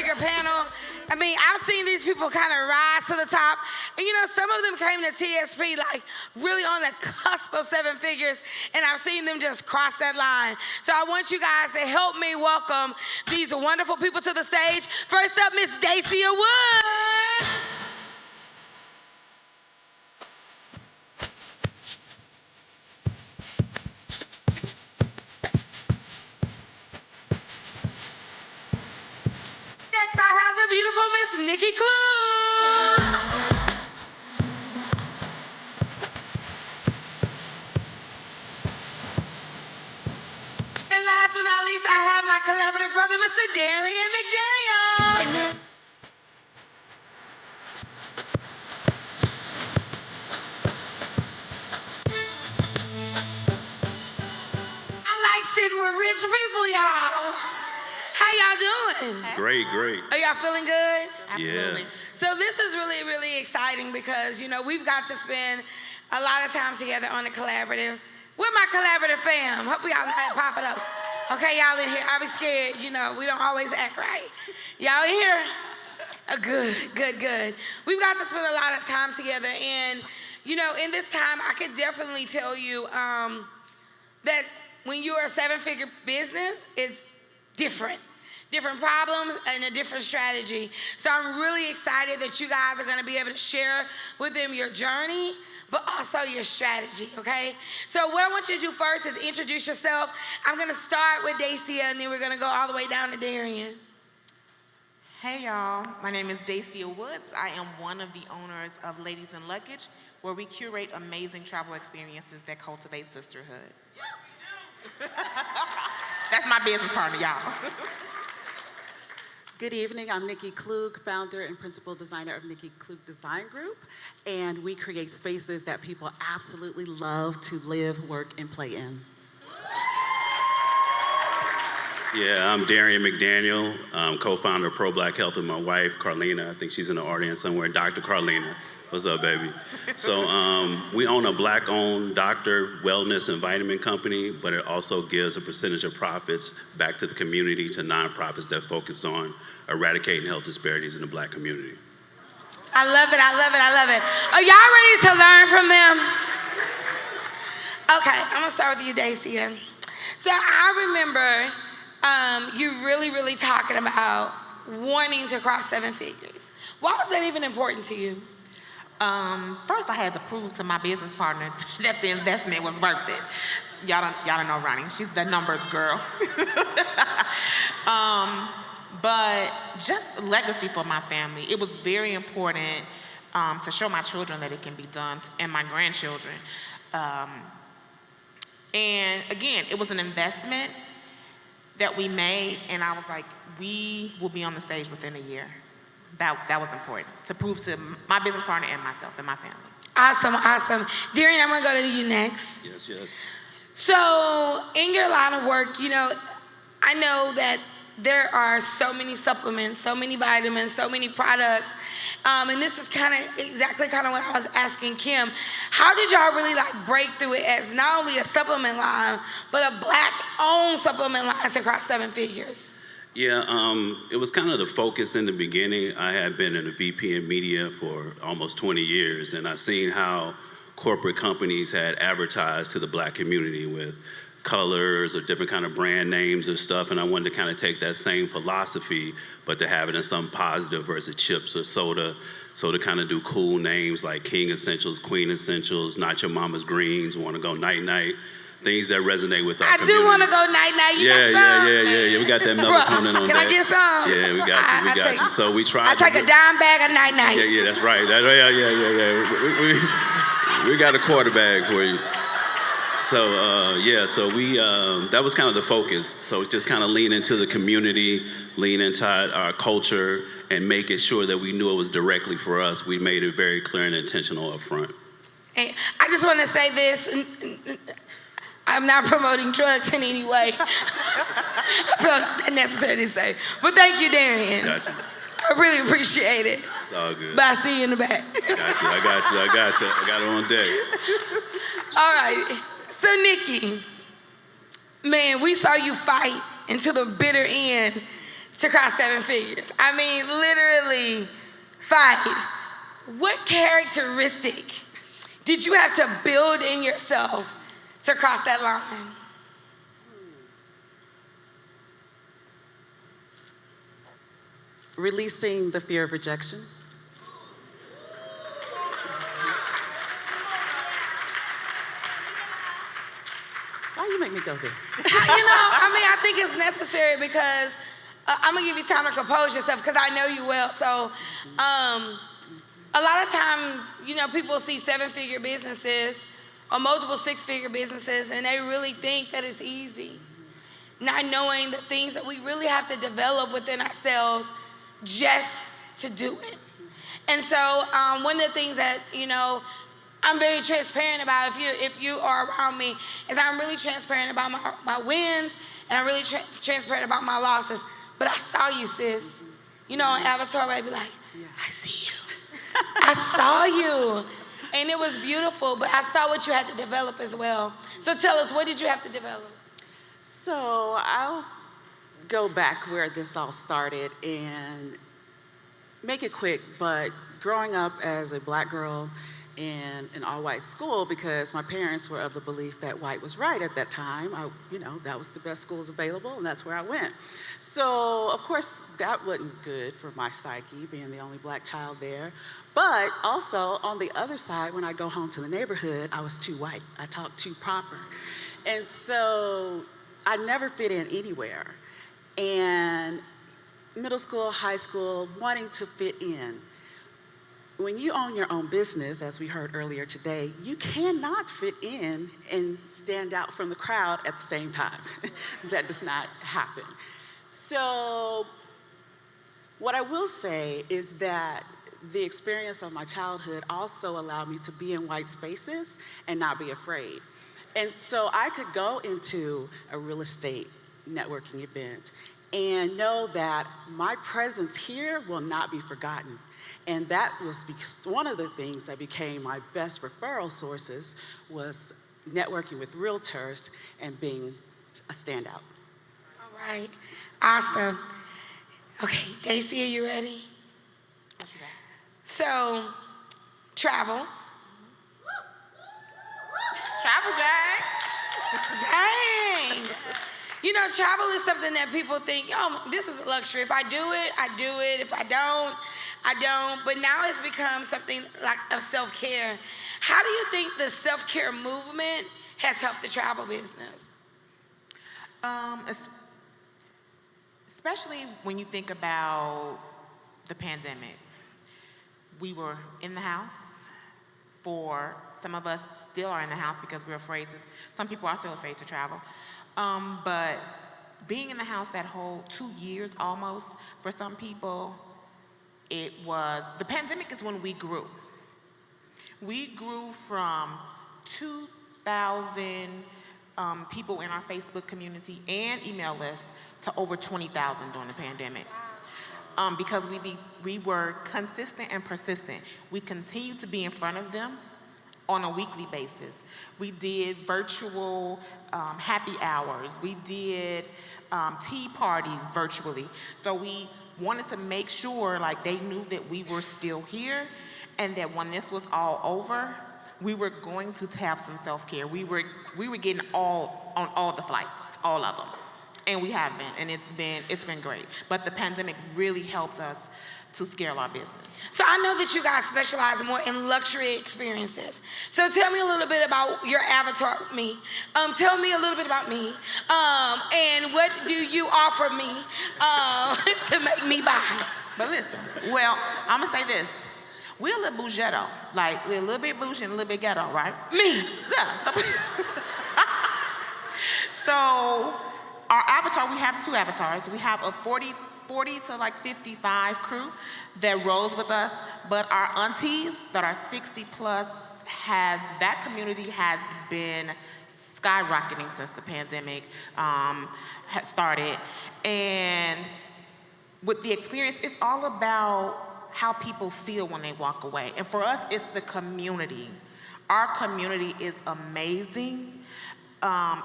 seven-figure panel. I mean, I've seen these people kind of rise to the top. And you know, some of them came to TSP like really on the cusp of seven figures, and I've seen them just cross that line. So I want you guys to help me welcome these wonderful people to the stage. First up, Miss Dacia Woods. Next, I have the beautiful Miss Nikki Klug. And last but not least, I have my collaborative brother, Mr. Darian McDaniel. I like sitting with rich people, y'all. How y'all doing? Great, great. Are y'all feeling good? Absolutely. Yeah. So this is really, really exciting because, you know, we've got to spend a lot of time together on the collaborative. We're my collaborative fam. Hope y'all had Papa those. Okay, y'all in here. I'll be scared. You know, we don't always act right. Y'all in here? Good, good, good. We've got to spend a lot of time together. And, you know, in this time, I could definitely tell you that when you're a seven-figure business, it's different problems and a different strategy. So I'm really excited that you guys are gonna be able to share with them your journey, but also your strategy, okay? So what I want you to do first is introduce yourself. I'm gonna start with Dacia, and then we're gonna go all the way down to Darian. Hey y'all, my name is Dacia Woods. I am one of the owners of Ladies Luggage, where we curate amazing travel experiences that cultivate sisterhood. That's my business partner, y'all. Good evening, I'm Nikki Klug, founder and principal designer of Nikki Klug Design Group, and we create spaces that people absolutely love to live, work, and play in. Yeah, I'm Darian McDaniel. I'm co-founder of Pro Black Health with my wife, Carlina. I think she's in the audience somewhere. Dr. Carlina. What's up, baby? So we own a Black-owned doctor, wellness, and vitamin company, but it also gives a percentage of profits back to the community, to nonprofits that focus on eradicating health disparities in the Black community. I love it, I love it, I love it. Are y'all ready to learn from them? Okay, I'm gonna start with you, Dacia. So I remember you really talking about wanting to cross seven figures. Why was that even important to you? First, I had to prove to my business partner that the investment was worth it. Y'all don't know Ronnie. She's the numbers girl. But just legacy for my family. It was very important to show my children that it can be done, and my grandchildren. And again, it was an investment that we made, and I was like, we will be on the stage within a year. That was important, to prove to my business partner and myself and my family. Awesome, awesome. Darian, I'm gonna go to you next. Yes. So in your line of work, you know, I know that there are so many supplements, so many vitamins, so many products. And this is exactly what I was asking Kim. How did y'all really break through it as not only a supplement line, but a Black-owned supplement line to cross seven figures? Yeah, it was kind of the focus in the beginning. I had been in the VP in media for almost 20 years, and I seen how corporate companies had advertised to the Black community with colors or different kind of brand names and stuff, and I wanted to kind of take that same philosophy, but to have it in some positive versus chips or soda. So to kind of do cool names like King Essentials, Queen Essentials, Not Your Mama's Greens, Want to Go Night Night. Things that resonate with our community. I do want to go night-night. You got some? Yeah. We got that melatonin on Can I get some? Yeah, we got you. So we tried. I take a dime bag of night-night. Yeah, that's right. We got a quarter bag for you. So so we that was kind of the focus. So just kind of lean into the community, lean inside our culture, and making sure that we knew it was directly for us. We made it very clear and intentional up front. Hey, I just want to say this. I'm not promoting drugs in any way. I felt necessary to say. But thank you, Darian. Gotcha. I really appreciate it. It's all good. But I see you in the back. I got it on deck. All right. So, Nikki, man, we saw you fight into the bitter end to cross 7 figures. I mean, literally fight. What characteristic did you have to build in yourself to cross that line? Releasing the fear of rejection. Why you make me go there? I think it's necessary because I'm gonna give you time to compose yourself because I know you well. So, a lot of times, people see 7-figure businesses or multiple 6-figure businesses, and they really think that it's easy, not knowing the things that we really have to develop within ourselves just to do it. And so, one of the things that I'm very transparent about if you are around me is I'm really transparent about my wins and I'm really transparent about my losses. But I saw you, sis. On Avatar, I'd be like, I see you. I saw you. And it was beautiful, but I saw what you had to develop as well. So tell us, what did you have to develop? So I'll go back where this all started and make it quick, but growing up as a Black girl in an all-white school, because my parents were of the belief that white was right at that time. That was the best schools available, and that's where I went. So, of course, that wasn't good for my psyche, being the only Black child there. But also, on the other side, when I go home to the neighborhood, I was too white. I talked too proper. And so I never fit in anywhere. And middle school, high school, wanting to fit in. When you own your own business, as we heard earlier today, you cannot fit in and stand out from the crowd at the same time. That does not happen. So what I will say is that the experience of my childhood also allowed me to be in white spaces and not be afraid. And so I could go into a real estate networking event and know that my presence here will not be forgotten. And that was because one of the things that became my best referral sources was networking with realtors and being a standout. All right, awesome. Okay, Dacia, are you ready? What you got? So, travel. Travel gang. Dang. Travel is something that people think, this is a luxury. If I do it, I do it. If I don't, I don't. But now it's become something like of self-care. How do you think the self-care movement has helped the travel business? Especially when you think about the pandemic. We were in the house. For some of us still are in the house because we're afraid to, some people are still afraid to travel. But being in the house that whole 2 years almost, for some people, the pandemic is when we grew. We grew from 2,000 people in our Facebook community and email list to over 20,000 during the pandemic. Because we were consistent and persistent. We continued to be in front of them on a weekly basis. We did virtual happy hours. We did tea parties virtually. So we wanted to make sure they knew that we were still here and that when this was all over, we were going to have some self-care. We were getting on all the flights, all of them. And we have been, and it's been great. But the pandemic really helped us to scale our business. So I know that you guys specialize more in luxury experiences. So tell me a little bit about your avatar, me. Tell me a little bit about me. And what do you offer me to make me buy? But listen, well, I'm gonna say this. We're a little bougetto. We're a little bit bougie and a little bit ghetto, right? Me. Yeah. So our avatar, we have 2 avatars. We have a 40 to 55 crew that rolls with us, but our aunties that are 60 plus that community has been skyrocketing since the pandemic had started. And with the experience, it's all about how people feel when they walk away. And for us, it's the community. Our community is amazing.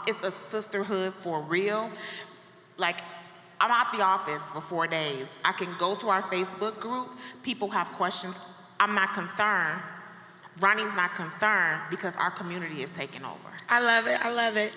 It's a sisterhood for real. I'm out the office for 4 days. I can go to our Facebook group. People have questions. I'm not concerned. Ronnie's not concerned because our community is taking over. I love it. I love it.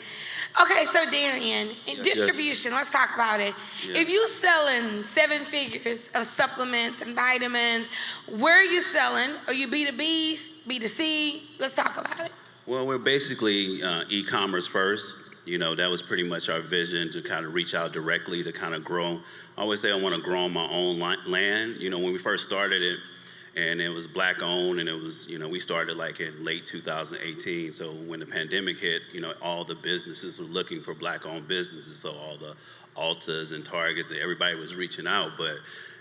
Okay, so Darian, in distribution, let's talk about it. Yeah. If you selling 7 figures of supplements and vitamins, where are you selling? Are you B2B, B2C? Let's talk about it. Well, we're basically e-commerce first. You know, that was pretty much our vision, to kind of reach out directly, to kind of grow. I always say I want to grow on my own land. You know, when we first started it, and it was black owned, and it was, you know, we started like in late 2018. So when the pandemic hit, you know, all the businesses were looking for black owned businesses. So all the Ultas and Targets, everybody was reaching out. But,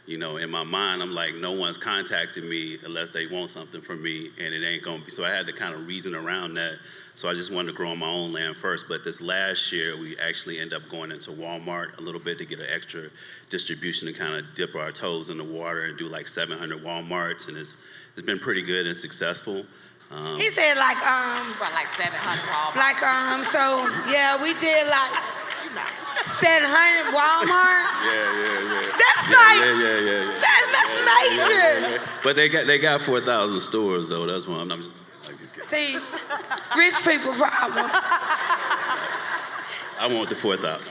you know, in my mind, I'm like, no one's contacting me unless they want something from me, and it ain't gonna be. So I had to kind of reason around that. So I just wanted to grow on my own land first. But this last year, we actually end up going into Walmart a little bit to get an extra distribution to kind of dip our toes in the water and do like 700 Walmarts, and it's been pretty good and successful. He said like, About like 700 Walmart. like, so yeah, we did like 700 Walmarts. Yeah. That's Yeah. that's major. Yeah. But they got 4,000 stores though. That's why I'm just like, See, rich people problem. I want the 4,000.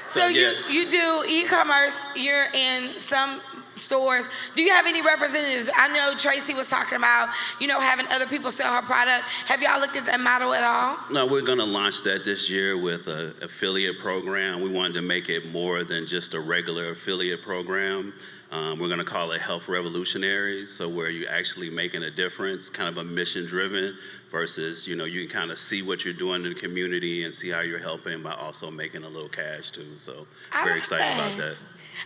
So you do e-commerce, you're in some stores. Do you have any representatives? I know Tracy was talking about, you know, having other people sell her product. Have y'all looked at that model at all? No, we're gonna launch that this year with an affiliate program. We wanted to make it more than just a regular affiliate program. We're gonna call it Health Revolutionaries, so where you're actually making a difference, kind of a mission-driven, versus, you know, you can kind of see what you're doing in the community and see how you're helping by also making a little cash too. So very excited about that.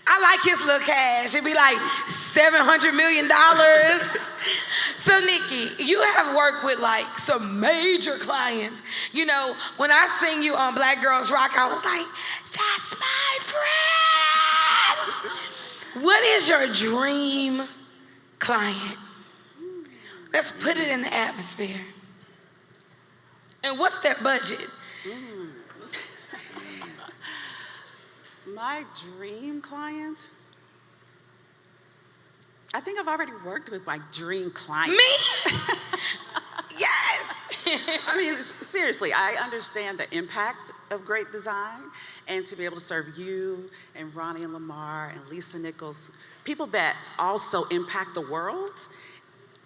I like his little cash. It'd be like $700 million. So Nikki, you have worked with like some major clients. You know, when I sing you on Black Girls Rock, I was like, that's my friend. What is your dream client? Let's put it in the atmosphere. And what's their budget? My dream client? I think I've already worked with my dream client. Me? Yes. I mean, seriously, I understand the impact of great design, and to be able to serve you and Ronnie and Lamar and Lisa Nichols, people that also impact the world.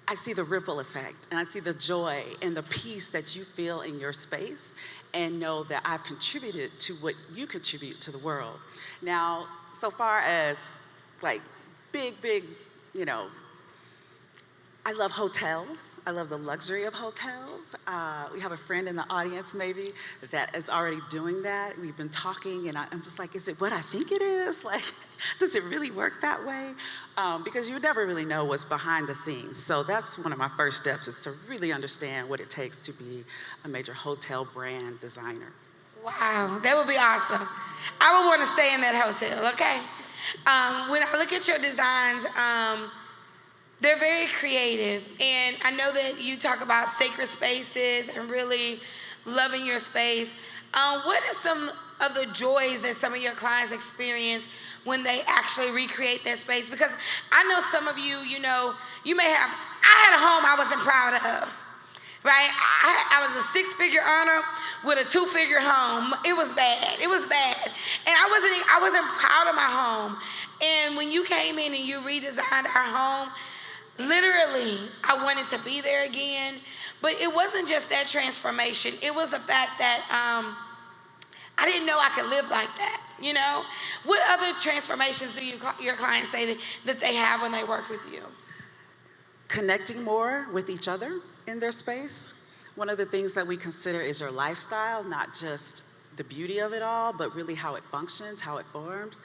I see the ripple effect, and I see the joy and the peace that you feel in your space, and know that I've contributed to what you contribute to the world. Now, so far as like big, you know, I love hotels. I love the luxury of hotels. We have a friend in the audience maybe that is already doing that. We've been talking, and I'm just like, is it what I think it is? Like, does it really work that way? Because you never really know what's behind the scenes. So that's one of my first steps, is to really understand what it takes to be a major hotel brand designer. Wow, that would be awesome. I would want to stay in that hotel, okay? When I look at your designs, they're very creative, and I know that you talk about sacred spaces and really loving your space. What are some of the joys that some of your clients experience when they actually recreate that space? Because I know some of you, you know, you may have, I had a home I wasn't proud of, right? I was a 6-figure earner with a 2-figure home. It was bad, and I wasn't proud of my home. And when you came in and you redesigned our home, literally, I wanted to be there again. But it wasn't just that transformation. It was the fact that I didn't know I could live like that, you know? What other transformations do your clients say that they have when they work with you? Connecting more with each other in their space. One of the things that we consider is your lifestyle, not just the beauty of it all, but really how it functions, how it forms.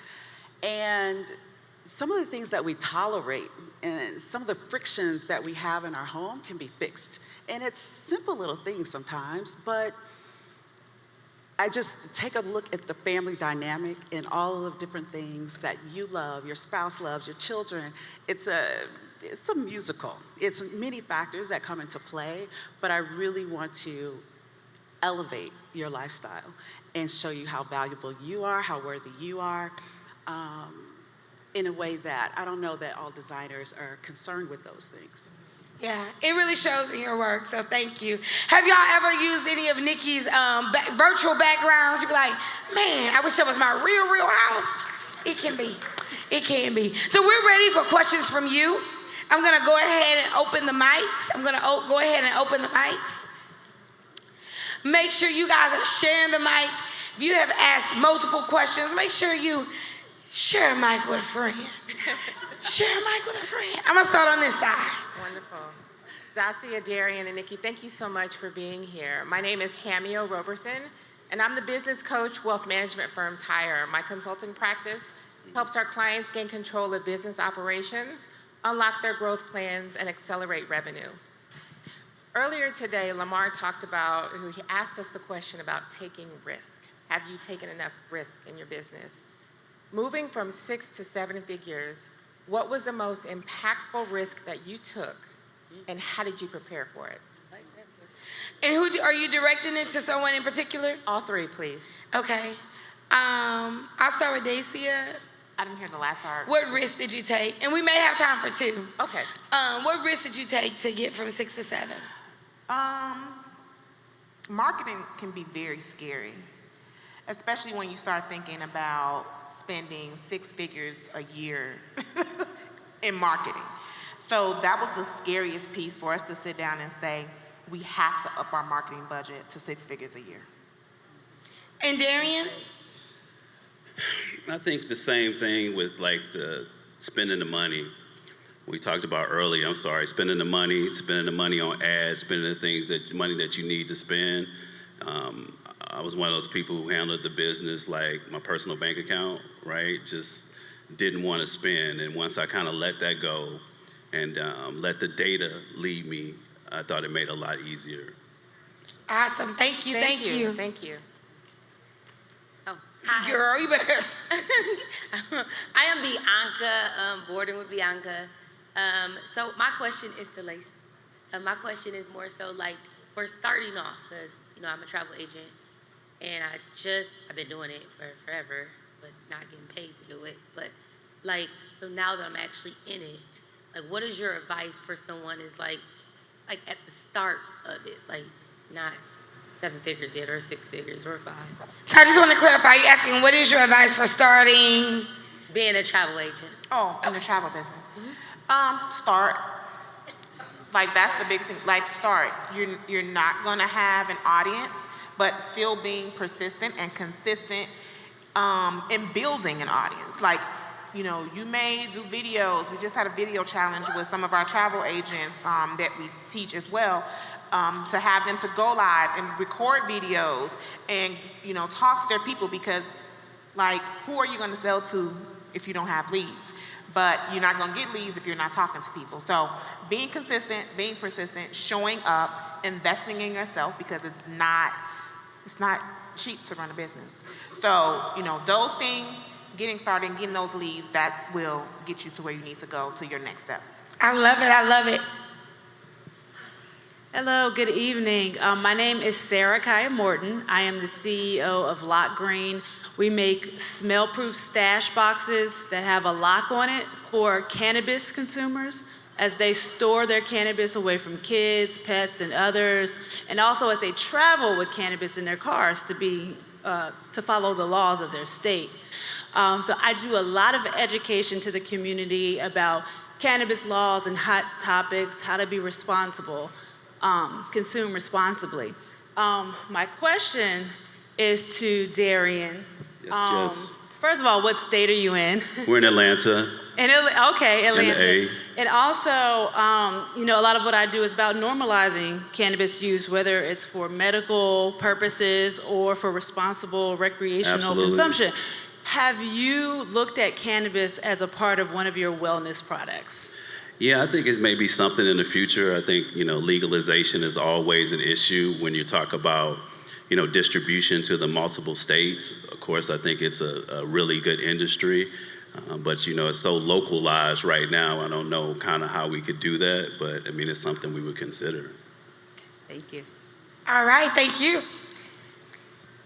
And some of the things that we tolerate and some of the frictions that we have in our home can be fixed. And it's simple little things sometimes, but I just take a look at the family dynamic and all of the different things that you love, your spouse loves, your children. It's a musical. It's many factors that come into play, but I really want to elevate your lifestyle and show you how valuable you are, how worthy you are. in a way that I don't know that all designers are concerned with those things. Yeah, it really shows in your work, so thank you. Have y'all ever used any of Nikki's virtual backgrounds? You be like, man, I wish that was my real house. It can be. It can be. So we're ready for questions from you. I'm gonna go ahead and open the mics. Go ahead and open the mics. Make sure you guys are sharing the mics. If you have asked multiple questions, make sure you share a mic with a friend. Share a mic with a friend. I'm gonna start on this side. Wonderful. Dacia, Darian, and Nikki, thank you so much for being here. My name is Cameo Roberson, and I'm the business coach wealth management firms hire. My consulting practice helps our clients gain control of business operations, unlock their growth plans, and accelerate revenue. Earlier today, Lamar he asked us the question about taking risk. Have you taken enough risk in your business? Moving from 6 to 7 figures, what was the most impactful risk that you took, and how did you prepare for it? And are you directing it to someone in particular? All three, please. Okay. I'll start with Dacia. I didn't hear the last part. What risk did you take? And we may have time for 2. Okay. What risk did you take to get from 6 to 7? Marketing can be very scary, especially when you start thinking about spending 6 figures a year in marketing. So that was the scariest piece for us to sit down and say, we have to up our marketing budget to 6 figures a year. And Darian? I think the same thing with like the spending the money. We talked about earlier, spending the money on ads, spending the money that you need to spend. I was one of those people who handled the business like my personal bank account, right? Just didn't want to spend. And once I kind of let that go and let the data lead me, I thought it made it a lot easier. Awesome. Thank you. Thank you. Thank you. Oh, hi. Girl, you better. I am Bianca, boarding with Bianca. So my question is to Lacey. My question is more so like, we're starting off, because, I'm a travel agent, and I've been doing it for forever, but not getting paid to do it. But like, so now that I'm actually in it, like, what is your advice for someone is like at the start of it, like not 7 figures yet, or 6 figures, or 5? So I just want to clarify, you're asking what is your advice for starting? Being a travel agent. Oh, in the travel business. Start. Like, that's the big thing. Like, start. You're not gonna have an audience, but still being persistent and consistent in building an audience. Like, you may do videos. We just had a video challenge with some of our travel agents that we teach as well, to have them to go live and record videos and, talk to their people, because, like, who are you gonna sell to if you don't have leads? But you're not gonna get leads if you're not talking to people. So being consistent, being persistent, showing up, investing in yourself, because it's not cheap to run a business. So, those things, getting started and getting those leads, that will get you to where you need to go to your next step. I love it. I love it. Hello, good evening. My name is Sarah Kaya Morton. I am the CEO of Lock Green. We make smell-proof stash boxes that have a lock on it for cannabis consumers as they store their cannabis away from kids, pets, and others, and also as they travel with cannabis in their cars to follow the laws of their state. So I do a lot of education to the community about cannabis laws and hot topics, how to be responsible. Consume responsibly. My question is to Darian. Yes. First of all, what state are you in? We're in Atlanta. Okay, Atlanta. In the A. And also, a lot of what I do is about normalizing cannabis use, whether it's for medical purposes or for responsible recreational Absolutely. consumption. Have you looked at cannabis as a part of one of your wellness products? Yeah, I think it's maybe something in the future. I think, legalization is always an issue when you talk about, distribution to the multiple states. Of course, I think it's a really good industry, but, it's so localized right now. I don't know kind of how we could do that, but I mean, it's something we would consider. Thank you. All right. Thank you.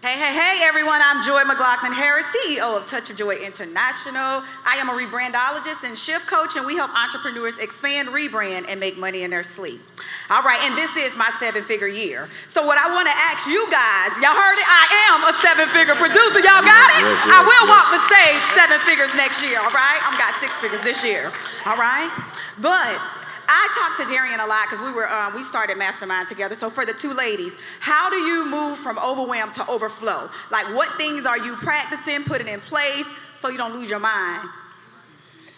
Hey, everyone. I'm Joy McLaughlin Harris, CEO of Touch of Joy International. I am a rebrandologist and shift coach, and we help entrepreneurs expand, rebrand, and make money in their sleep. All right, and this is my 7-figure year. So what I want to ask you guys, y'all heard it? I am a 7-figure producer. Y'all got it? Yes, I will walk the yes. stage 7 figures next year, all right? I've got 6 figures this year, all right? But I talked to Darian a lot because we started Mastermind together. So for the two ladies, how do you move from overwhelm to overflow? Like, what things are you practicing, putting in place so you don't lose your mind?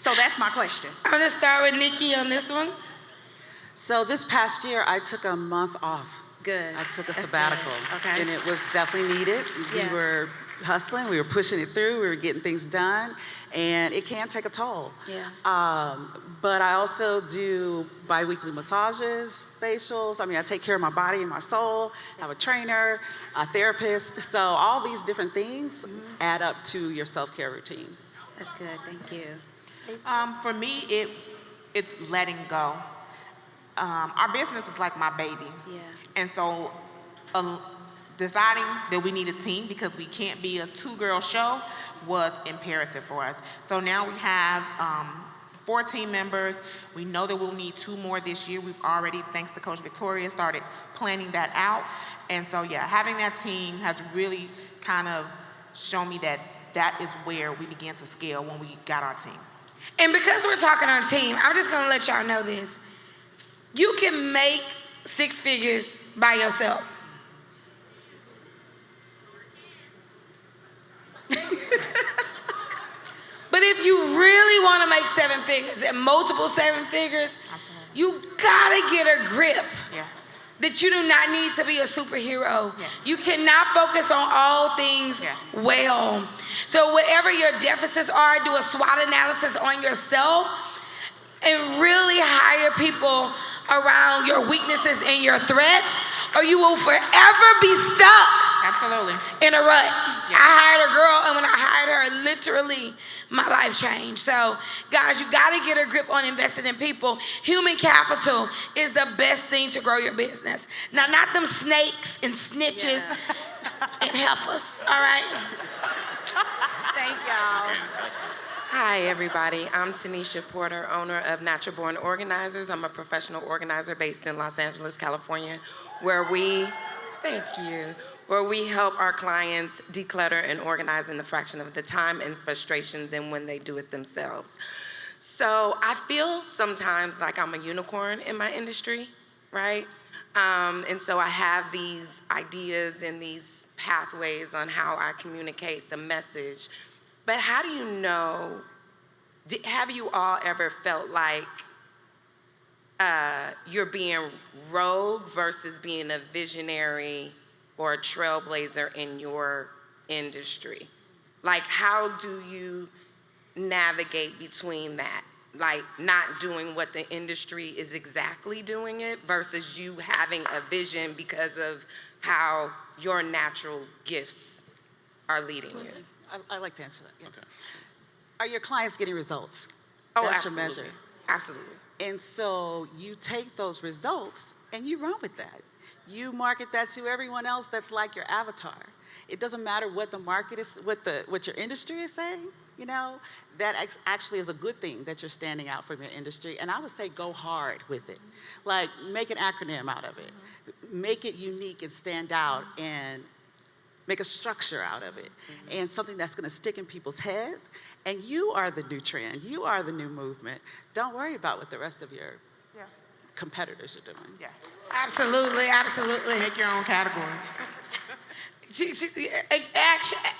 So that's my question. I'm gonna start with Nikki on this one. So this past year, I took a month off. Good. I took a That's sabbatical. good. Okay. And it was definitely needed. Yeah. We were hustling, we were pushing it through, we were getting things done, and it can take a toll. Yeah. But I also do bi-weekly massages, facials. I mean, I take care of my body and my soul, have a trainer, a therapist. So all these different things add up to your self-care routine. That's good. Thank you. For me, it's letting go. Our business is like my baby. Yeah. And so deciding that we need a team because we can't be a 2-girl show was imperative for us. So now we have 4 team members. We know that we'll need 2 more this year. We've already, thanks to Coach Victoria, started planning that out. And so, yeah, having that team has really kind of shown me that that is where we began to scale when we got our team. And because we're talking on team, I'm just gonna let y'all know this. You can make 6 figures by yourself. But if you really want to make 7 figures and multiple 7 figures, you gotta get a grip. Yes. That you do not need to be a superhero. Yes. You cannot focus on all things Yes. well. So whatever your deficits are, do a SWOT analysis on yourself and really hire people around your weaknesses and your threats, or you will forever be stuck Absolutely. in a rut. Yes. I hired a girl, and when I hired her, literally, my life changed. So, guys, you gotta get a grip on investing in people. Human capital is the best thing to grow your business. Now, not them snakes and snitches and heifers, all right? Thank y'all. Hi, everybody. I'm Tanisha Porter, owner of Natural Born Organizers. I'm a professional organizer based in Los Angeles, California, where we help our clients declutter and organize in the fraction of the time and frustration than when they do it themselves. So I feel sometimes like I'm a unicorn in my industry, right? And so I have these ideas and these pathways on how I communicate the message. But how do you know, have you all ever felt like you're being rogue versus being a visionary or a trailblazer in your industry? Like, how do you navigate between that? Like, not doing what the industry is exactly doing it versus you having a vision because of how your natural gifts are leading you? I like to answer that, yes. Okay. Are your clients getting results? Oh, That's absolutely. your measure. Absolutely. And so you take those results and you run with that. You market that to everyone else that's like your avatar. It doesn't matter what the market is, what your industry is saying, you know, that actually is a good thing that you're standing out from your industry. And I would say go hard with it. Like, make an acronym out of it. Make it unique and stand out and make a structure out of it, and something that's gonna stick in people's head. And you are the new trend. You are the new movement. Don't worry about what the rest of your competitors are doing. Yeah. Absolutely, absolutely. Make your own category.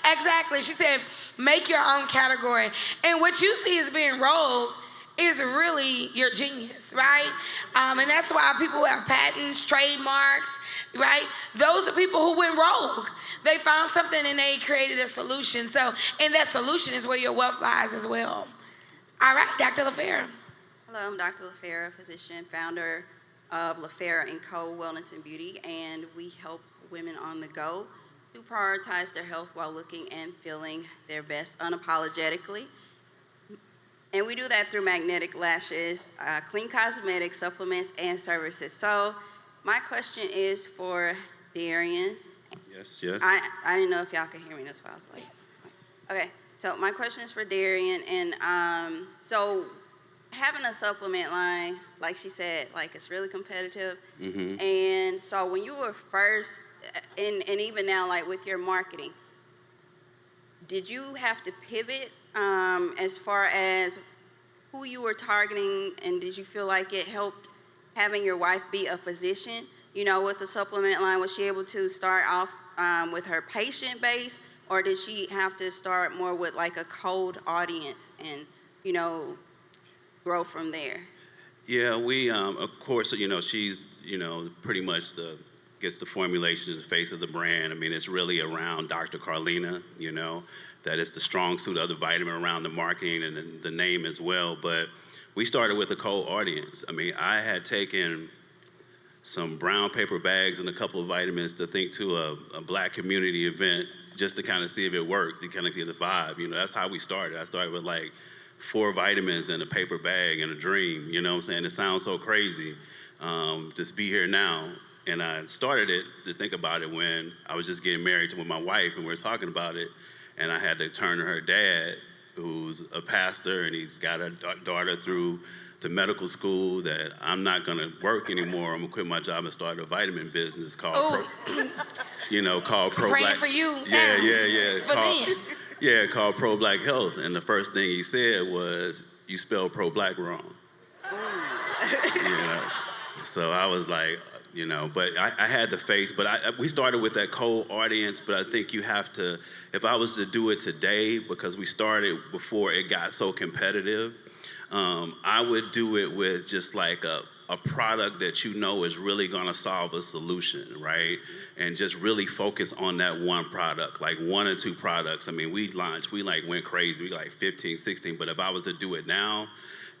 Exactly. She said, make your own category. And what you see as being rogue is really your genius, right? And that's why people who have patents, trademarks, right? Those are people who went rogue. They found something and they created a solution. So, and that solution is where your wealth lies as well. All right, Dr. LaFera. Hello, I'm Dr. LaFera, physician, founder of LaFera & Co. Wellness and Beauty, and we help women on the go to prioritize their health while looking and feeling their best unapologetically. And we do that through magnetic lashes, clean cosmetics, supplements, and services. So my question is for Darian Yes, yes. I didn't know if y'all could hear me, that's why I was like. Okay, so my question is for Darian, and so having a supplement line, like she said, like it's really competitive. And so when you were first, and even now, like with your marketing, did you have to pivot as far as who you were targeting, and did you feel like it helped having your wife be a physician? You know, with the supplement line, was she able to start off with her patient base, or did she have to start more with like a cold audience and, you know, grow from there? Yeah, we, of course, you know, she's, you know, pretty much gets the formulation, the face of the brand. I mean, it's really around Dr. Carlina, you know, that is the strong suit of the vitamin around the marketing and the name as well. But we started with a cold audience. I mean, I had taken some brown paper bags and a couple of vitamins to think to a black community event just to kind of see if it worked, to kind of get the vibe. You know, that's how we started. I started with like 4 vitamins in a paper bag and a dream, you know what I'm saying? It sounds so crazy, just be here now. And I started it to think about it when I was just getting married with my wife, and we were talking about it, and I had to turn to her dad, who's a pastor, and he's got a daughter through to medical school, that I'm not gonna work anymore. I'm gonna quit my job and start a vitamin business called called Pro Praying Black. for you. Yeah. For them. Yeah, called Pro Black Health. And the first thing he said was, "You spelled pro black wrong." You know? So I was like, you know, but I had the face, but we started with that cold audience, but I think you have to, if I was to do it today, because we started before it got so competitive, I would do it with just like a product that you know is really gonna solve a solution, right? And just really focus on that one product, like 1 or 2 products. I mean, we like went crazy, we like 15, 16, but if I was to do it now,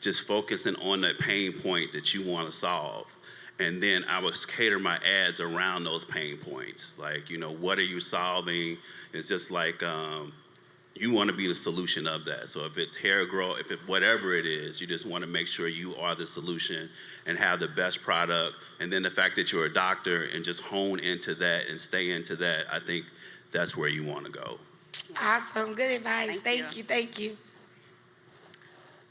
just focusing on that pain point that you wanna solve. And then I would cater my ads around those pain points. Like, you know, what are you solving? It's just like, you want to be the solution of that. So if it's hair growth, if it's whatever it is, you just want to make sure you are the solution and have the best product. And then the fact that you're a doctor and just hone into that and stay into that, I think that's where you want to go. Awesome. Good advice. Thank you.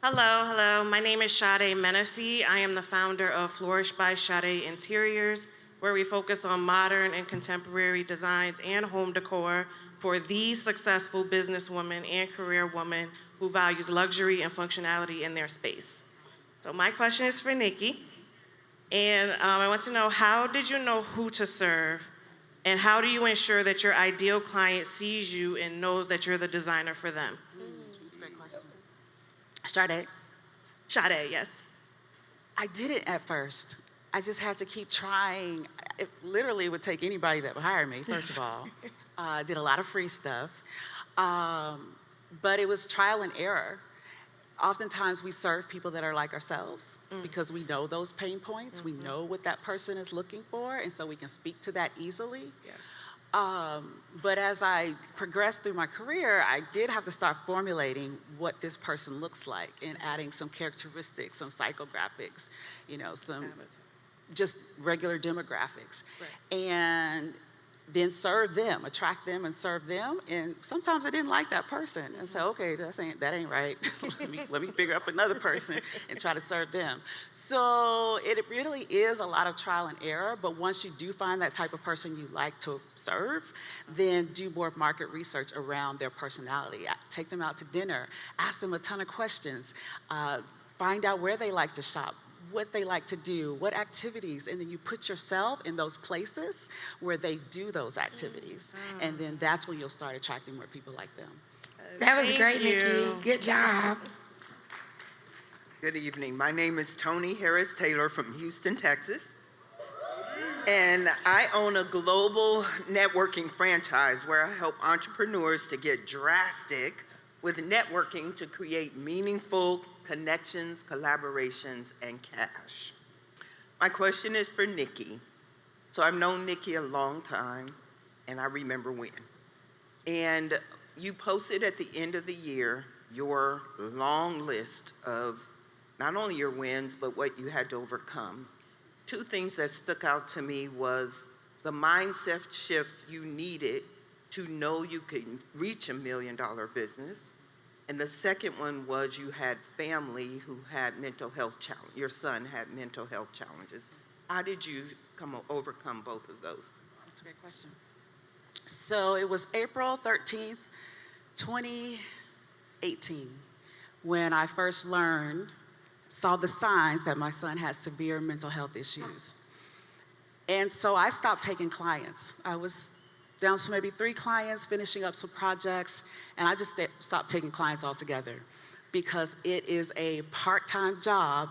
Hello. My name is Sade Menifee. I am the founder of Flourish by Sade Interiors, where we focus on modern and contemporary designs and home decor for the successful businesswoman and career woman who values luxury and functionality in their space. So my question is for Nikki, and I want to know, how did you know who to serve, and how do you ensure that your ideal client sees you and knows that you're the designer for them? That's a great question. Sade, yes. I did it at first. I just had to keep trying. It literally would take anybody that would hire me, first of all. I did a lot of free stuff. But it was trial and error. Oftentimes we serve people that are like ourselves because we know those pain points. We know what that person is looking for, and so we can speak to that easily. Yes. But as I progressed through my career, I did have to start formulating what this person looks like and adding some characteristics, some psychographics, you know, some just regular demographics. Right. And then serve them, attract them and serve them. And sometimes I didn't like that person and say, okay, that ain't right. let me figure up another person and try to serve them. So it really is a lot of trial and error, but once you do find that type of person you like to serve, then do more market research around their personality. Take them out to dinner, ask them a ton of questions, find out where they like to shop, what they like to do, what activities, and then you put yourself in those places where they do those activities. And then that's when you'll start attracting more people like them. That was great, Nikki. Good job. Good evening. My name is Tony Harris Taylor from Houston, Texas. And I own a global networking franchise where I help entrepreneurs to get drastic with networking to create meaningful connections, collaborations, and cash. My question is for Nikki. So I've known Nikki a long time, and I remember when. And you posted at the end of the year your long list of not only your wins, but what you had to overcome. 2 things that stuck out to me was the mindset shift you needed to know you could reach $1 million business. And the second one was you had family who had mental health challenges. Your son had mental health challenges. How did you overcome both of those? That's a great question. So it was April 13th, 2018, when I first saw the signs that my son had severe mental health issues. And so I stopped taking clients. I was down to maybe 3 clients, finishing up some projects, and I just stopped taking clients altogether because it is a part-time job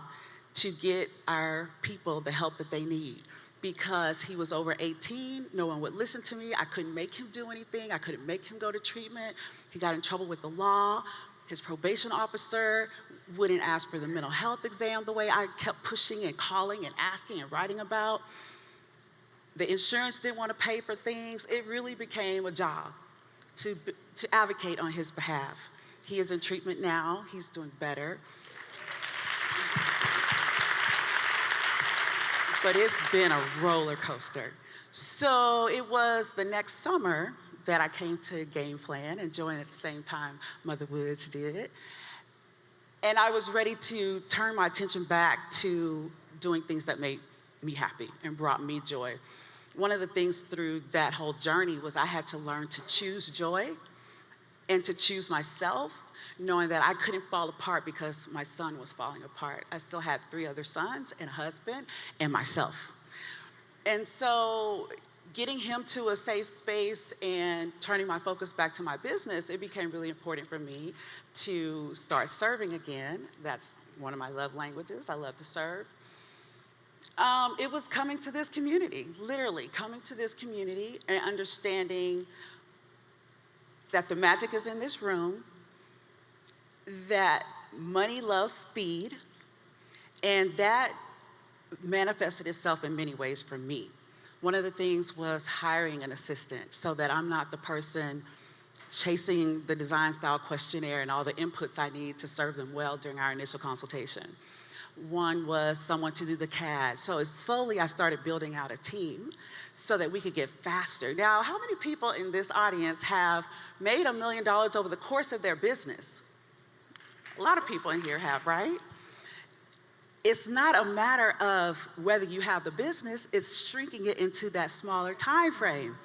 to get our people the help that they need. Because he was over 18, no one would listen to me. I couldn't make him do anything. I couldn't make him go to treatment. He got in trouble with the law. His probation officer wouldn't ask for the mental health exam the way I kept pushing and calling and asking and writing about. The insurance didn't want to pay for things. It really became a job to advocate on his behalf. He is in treatment now. He's doing better. But it's been a roller coaster. So it was the next summer that I came to Game Plan and joined at the same time Mother Woods did. And I was ready to turn my attention back to doing things that made me happy and brought me joy. One of the things through that whole journey was I had to learn to choose joy and to choose myself, knowing that I couldn't fall apart because my son was falling apart. I still had 3 other sons and a husband and myself. And so getting him to a safe space and turning my focus back to my business, it became really important for me to start serving again. That's one of my love languages. I love to serve. It was coming to this community, literally coming to this community and understanding that the magic is in this room, that money loves speed, and that manifested itself in many ways for me. One of the things was hiring an assistant so that I'm not the person chasing the design style questionnaire and all the inputs I need to serve them well during our initial consultation. One was someone to do the CAD. So slowly I started building out a team so that we could get faster. Now, how many people in this audience have made $1 million over the course of their business? A lot of people in here have, right? It's not a matter of whether you have the business, it's shrinking it into that smaller time frame.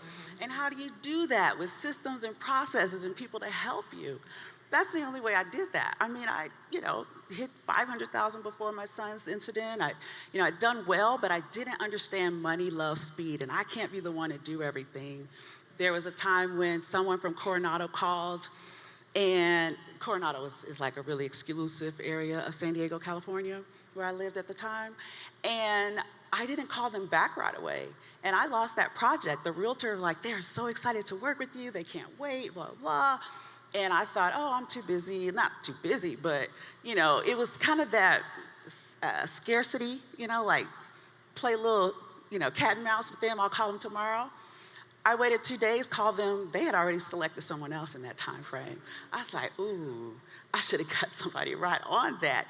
And how do you do that? With systems and processes and people to help you. That's the only way I did that. I mean, I hit 500,000 before my son's incident. I'd done well, but I didn't understand money loves speed, and I can't be the one to do everything. There was a time when someone from Coronado called, and Coronado is like a really exclusive area of San Diego, California, where I lived at the time. And I didn't call them back right away. And I lost that project. The realtor was like, they're so excited to work with you. They can't wait, blah, blah. And I thought, oh, I'm too busy. Not too busy, but, it was kind of that scarcity, like play a little, cat and mouse with them. I'll call them tomorrow. I waited 2 days, called them. They had already selected someone else in that time frame. I was like, ooh, I should have got somebody right on that.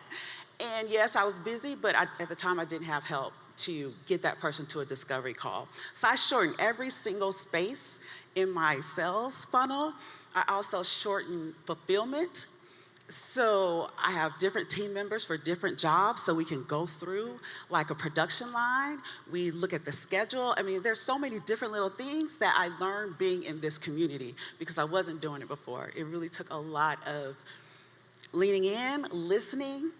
And yes, I was busy, but at the time I didn't have help to get that person to a discovery call. So I shortened every single space in my sales funnel. I also shortened fulfillment. So I have different team members for different jobs so we can go through like a production line. We look at the schedule. I mean, there's so many different little things that I learned being in this community because I wasn't doing it before. It really took a lot of leaning in, listening,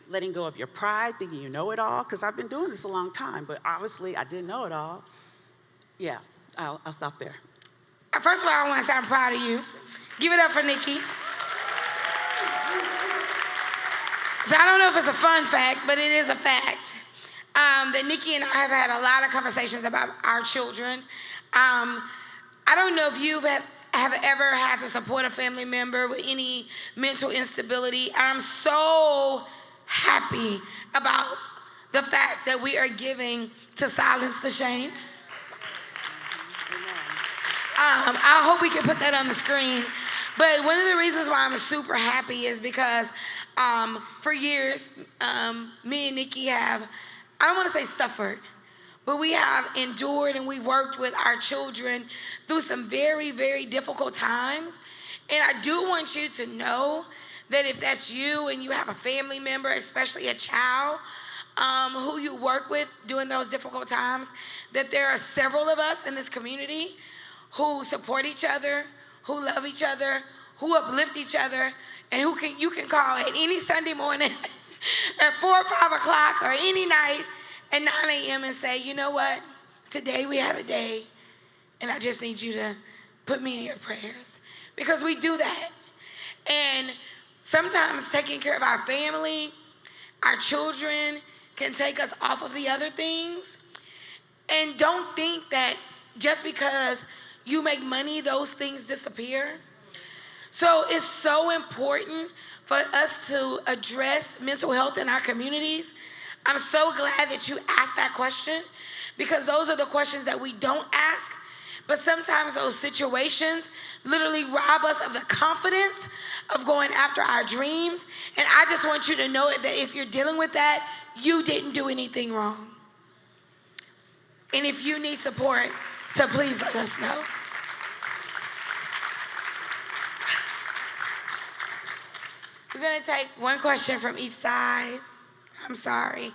letting go of your pride, thinking you know it all, because I've been doing this a long time, but obviously I didn't know it all. Yeah, I'll stop there. First of all, I want to say I'm proud of you. Give it up for Nikki. So I don't know if it's a fun fact, but it is a fact that Nikki and I have had a lot of conversations about our children. I don't know if you have ever had to support a family member with any mental instability. I'm so happy about the fact that we are giving to silence the shame. I hope we can put that on the screen. But one of the reasons why I'm super happy is because for years, me and Nikki have, I don't want to say suffered, but we have endured and we've worked with our children through some very, very difficult times. And I do want you to know that if that's you and you have a family member, especially a child, who you work with during those difficult times, that there are several of us in this community who support each other, who love each other, who uplift each other, and you can call at any Sunday morning at 4 or 5 o'clock or any night at 9 a.m. and say, you know what, today we had a day, and I just need you to put me in your prayers. Because we do that. And sometimes taking care of our family, our children, can take us off of the other things. And don't think that just because you make money, those things disappear. So it's so important for us to address mental health in our communities. I'm so glad that you asked that question, because those are the questions that we don't ask. But sometimes those situations literally rob us of the confidence of going after our dreams. And I just want you to know that if you're dealing with that, you didn't do anything wrong. And if you need support, so please let us know. We're gonna take one question from each side. I'm sorry.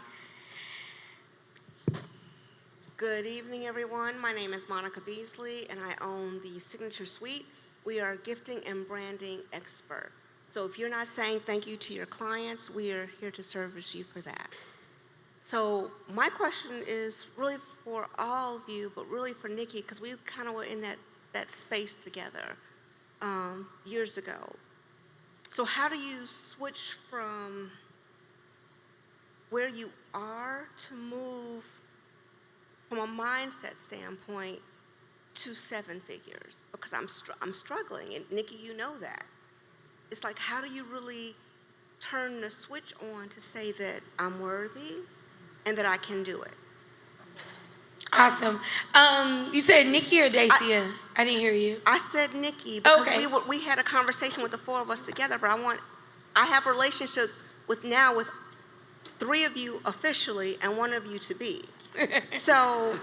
Good evening, everyone. My name is Monica Beasley, and I own the Signature Suite. We are a gifting and branding expert. So if you're not saying thank you to your clients, we are here to service you for that. So my question is really for all of you, but really for Nikki, because we kind of were in that space together years ago. So how do you switch from where you are to move from a mindset standpoint to 7 figures? Because I'm struggling, and Nikki, you know that. It's like, how do you really turn the switch on to say that I'm worthy and that I can do it? Awesome. You said Nikki or Dacia? I didn't hear you. I said Nikki because Okay. we had a conversation with the 4 of us together, but I have relationships with 3 of you officially and 1 of you to be. So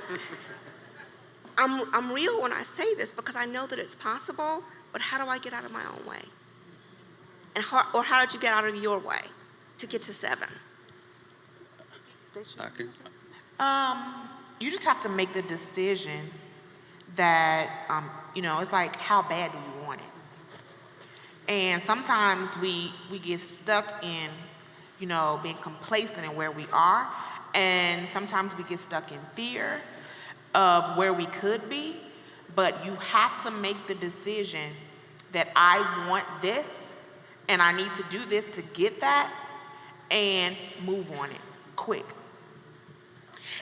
I'm real when I say this because I know that it's possible, but how do I get out of my own way? And how did you get out of your way to get to 7? You just have to make the decision that, it's like, how bad do you want it? And sometimes we get stuck in, being complacent in where we are. And sometimes we get stuck in fear of where we could be. But you have to make the decision that I want this and I need to do this to get that, and move on it quick.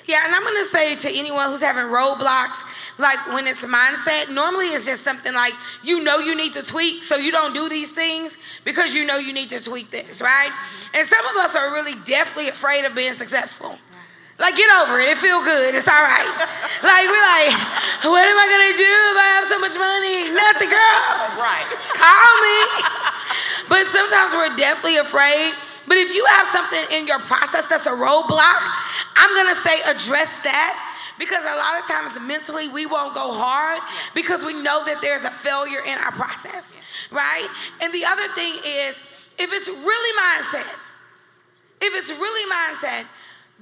Yeah, and I'm gonna say to anyone who's having roadblocks, like when it's mindset, normally it's just something like, you need to tweak, so you don't do these things because you need to tweak this, right? And some of us are really deathly afraid of being successful. Like, get over it, it feel good, it's all right. Like, we're like, what am I gonna do if I have so much money? Nothing, girl. Right. Call me. But sometimes we're deathly afraid. But if you have something in your process that's a roadblock, I'm gonna say address that, because a lot of times mentally we won't go hard because we know that there's a failure in our process, right? And the other thing is, if it's really mindset,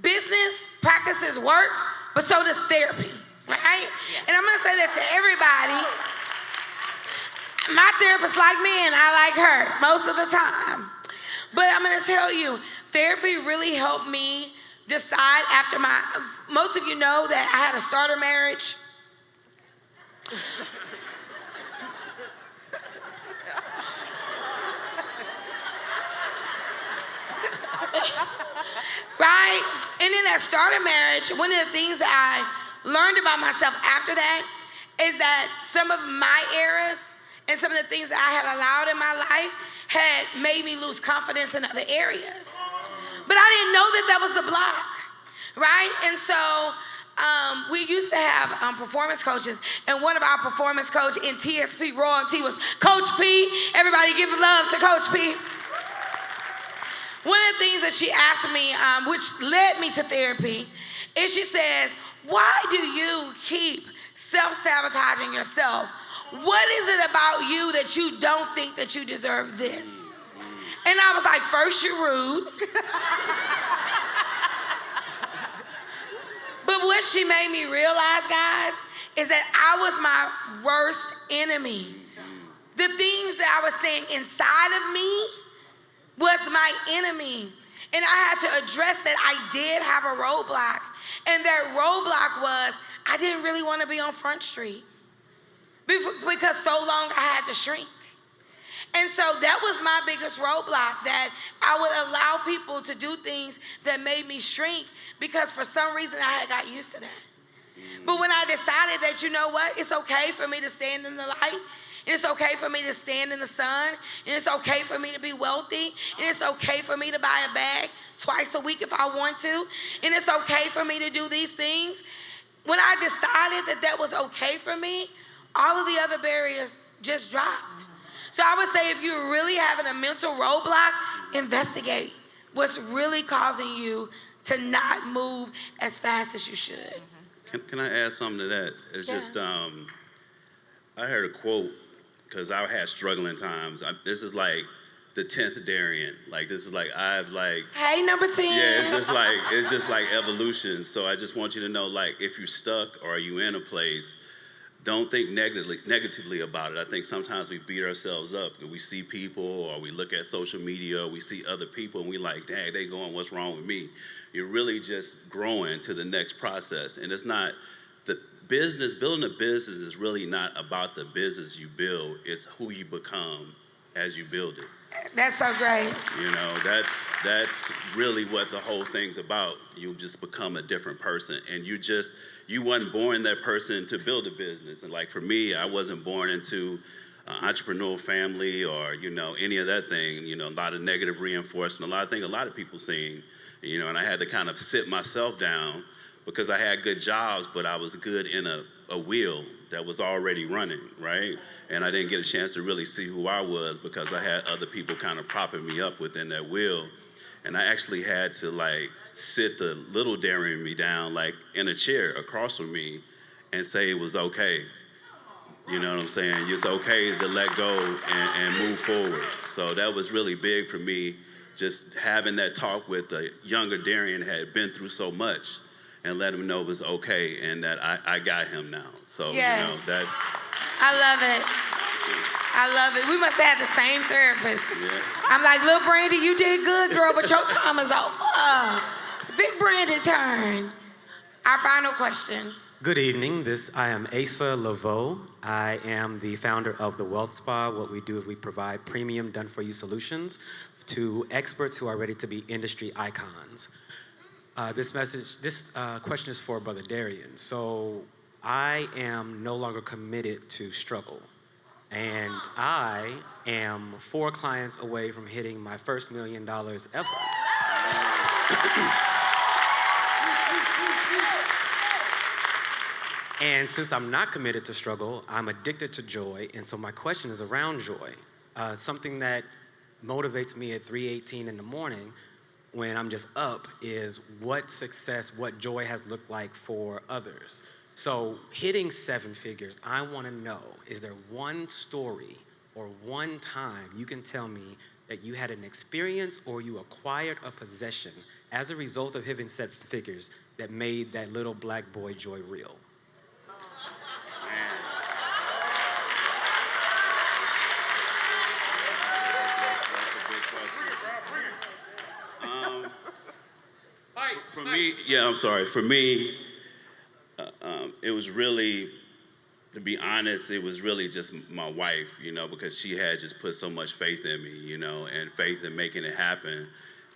business practices work, but so does therapy, right? And I'm gonna say that to everybody. My therapist like me and I like her most of the time. But I'm gonna tell you, therapy really helped me decide after most of you know that I had a starter marriage. Right? And in that starter marriage, one of the things that I learned about myself after that is that some of my errors and some of the things that I had allowed in my life had made me lose confidence in other areas. But I didn't know that that was the block, right? And so we used to have performance coaches, and one of our performance coach in TSP royalty was Coach P. Everybody give love to Coach P. One of the things that she asked me, which led me to therapy, is she says, why do you keep self-sabotaging yourself? What is it about you that you don't think that you deserve this? And I was like, first, you're rude. But what she made me realize, guys, is that I was my worst enemy. The things that I was saying inside of me was my enemy. And I had to address that I did have a roadblock. And that roadblock was I didn't really want to be on Front Street because so long I had to shrink. And so that was my biggest roadblock, that I would allow people to do things that made me shrink because for some reason I had got used to that. But when I decided that, you know what, it's okay for me to stand in the light, and it's okay for me to stand in the sun, and it's okay for me to be wealthy, and it's okay for me to buy a bag twice a week if I want to, and it's okay for me to do these things. When I decided that that was okay for me, all of the other barriers just dropped. So I would say if you're really having a mental roadblock, investigate what's really causing you to not move as fast as you should. Can I add something to that? It's just, I heard a quote, because I had struggling times. This is like the 10th Darian. Like, this is like, Hey, number 10. Yeah, it's just like evolution. So I just want you to know, like, if you're stuck or you in a place, don't think negatively about it. I think sometimes we beat ourselves up. We see people or we look at social media, or we see other people and we like, dang, they going, what's wrong with me? You're really just growing to the next process. And it's not, the business, building a business is really not about the business you build, it's who you become as you build it. That's so great. You know, that's really what the whole thing's about. You just become a different person, and you wasn't born that person to build a business. And like for me, I wasn't born into an entrepreneurial family or, you know, any of that thing, you know, a lot of negative reinforcement, a lot of things a lot of people seen, you know, and I had to kind of sit myself down because I had good jobs, but I was good in a wheel that was already running, right? And I didn't get a chance to really see who I was because I had other people kind of propping me up within that wheel. And I actually had to like sit the little Darian me down like in a chair across from me and say it was okay. You know what I'm saying? It's okay to let go and move forward. So that was really big for me, just having that talk with the younger Darian had been through so much and let him know it was okay and that I got him now. So, yes. You know, that's... I love it. I love it. We must have had the same therapist. Yeah. I'm like, little Brandy, you did good, girl, but your time is over. It's Big Brandy turn. Our final question. Good evening. I am Asa Laveau. I am the founder of the Wealth Spa. What we do is we provide premium done-for-you solutions to experts who are ready to be industry icons. This question is for Brother Darian. So I am no longer committed to struggle. And I am 4 clients away from hitting my first $1 million ever. And since I'm not committed to struggle, I'm addicted to joy. And so my question is around joy. Something that motivates me at 3:18 in the morning when I'm just up is what success, what joy has looked like for others. So hitting 7 figures, I want to know, is there one story or one time you can tell me that you had an experience or you acquired a possession as a result of hitting 7 figures that made that little black boy joy real? For me, for me, it was really, to be honest, it was really just my wife, you know, because she had just put so much faith in me, you know, and faith in making it happen,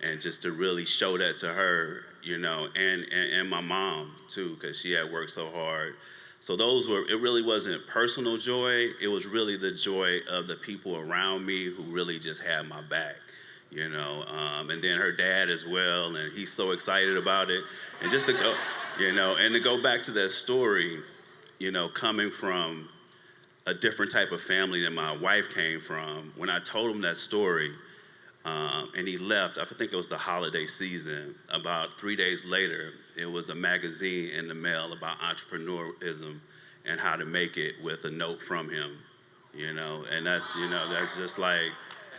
and just to really show that to her, you know, and my mom too, because she had worked so hard. So it really wasn't personal joy, it was really the joy of the people around me who really just had my back. You know, and then her dad as well, and he's so excited about it. And just to go, you know, and to go back to that story, you know, coming from a different type of family than my wife came from, when I told him that story, and he left. I think it was the holiday season. About 3 days later, it was a magazine in the mail about entrepreneurism and how to make it with a note from him, and that's just like,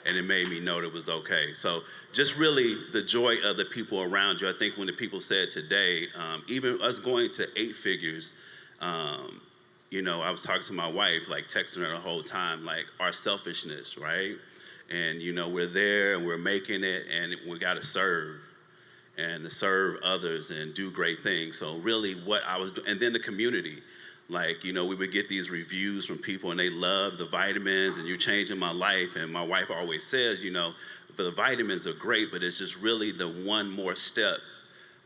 and it made me know that it was okay. So just really the joy of the people around you. I think when the people said today, even us going to 8 figures, I was talking to my wife, like texting her the whole time, like our selfishness, right? And we're there and we're making it, and we got to serve others and do great things. So really what I was doing, and then the community, like, we would get these reviews from people and they love the vitamins and you're changing my life. And my wife always says, the vitamins are great, but it's just really the one more step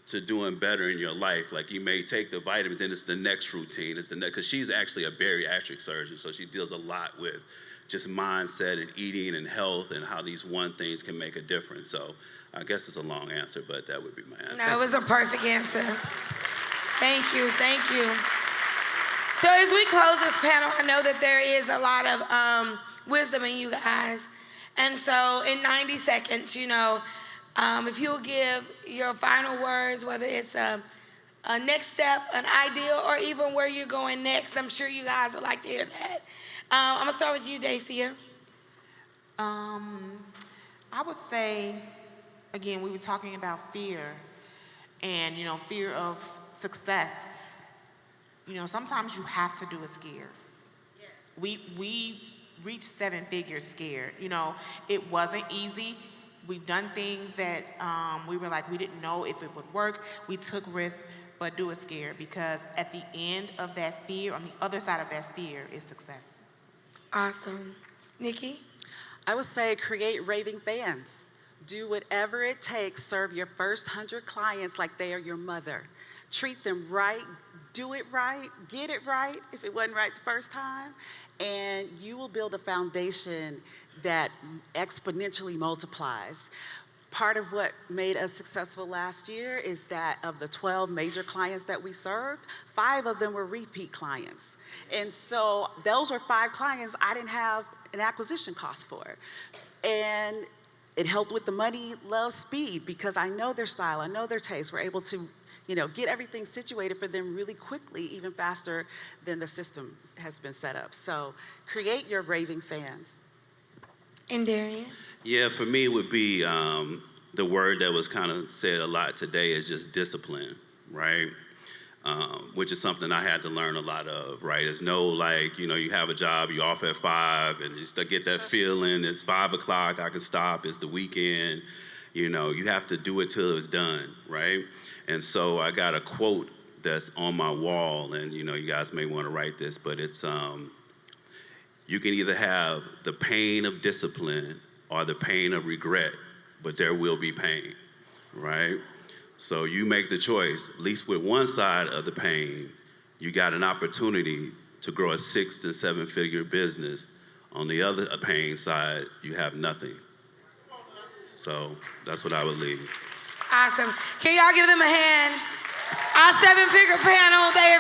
to doing better in your life. Like you may take the vitamins, then it's the next routine. It's the next, because she's actually a bariatric surgeon, so she deals a lot with just mindset and eating and health and how these one things can make a difference. So I guess it's a long answer, but that would be my answer. No, it was a perfect answer. Thank you, thank you. So as we close this panel, I know that there is a lot of wisdom in you guys. And so in 90 seconds, if you'll give your final words, whether it's a next step, an idea, or even where you're going next, I'm sure you guys would like to hear that. I'm gonna start with you, Dacia. I would say, again, we were talking about fear and, fear of success. Sometimes you have to do it scared. Yes. We've reached 7 figures scared. It wasn't easy. We've done things that we were like, we didn't know if it would work. We took risks, but do it scared, because at the end of that fear, on the other side of that fear, is success. Awesome. Nikki? I would say create raving fans. Do whatever it takes. Serve your first 100 clients like they are your mother. Treat them right. Do it right. Get it right if it wasn't right the first time. And you will build a foundation that exponentially multiplies. Part of what made us successful last year is that of the 12 major clients that we served, 5 of them were repeat clients. And so those were 5 clients I didn't have an acquisition cost for. And it helped with the money, love, speed, because I know their style, I know their taste. We're able to get everything situated for them really quickly, even faster than the system has been set up. So create your raving fans. And Darian? Yeah, for me it would be the word that was kind of said a lot today is just discipline, right? Which is something I had to learn a lot of, right? It's no like, you have a job, you're off at 5, and you just get that feeling, it's 5 o'clock, I can stop, it's the weekend. You have to do it till it's done, right? And so I got a quote that's on my wall, and you guys may want to write this, but it's, you can either have the pain of discipline or the pain of regret, but there will be pain, right? So you make the choice. At least with one side of the pain, you got an opportunity to grow a 6 to 7 figure business. On the other pain side, you have nothing. So that's what I would leave. Awesome. Can y'all give them a hand? Our 7-figure panel, they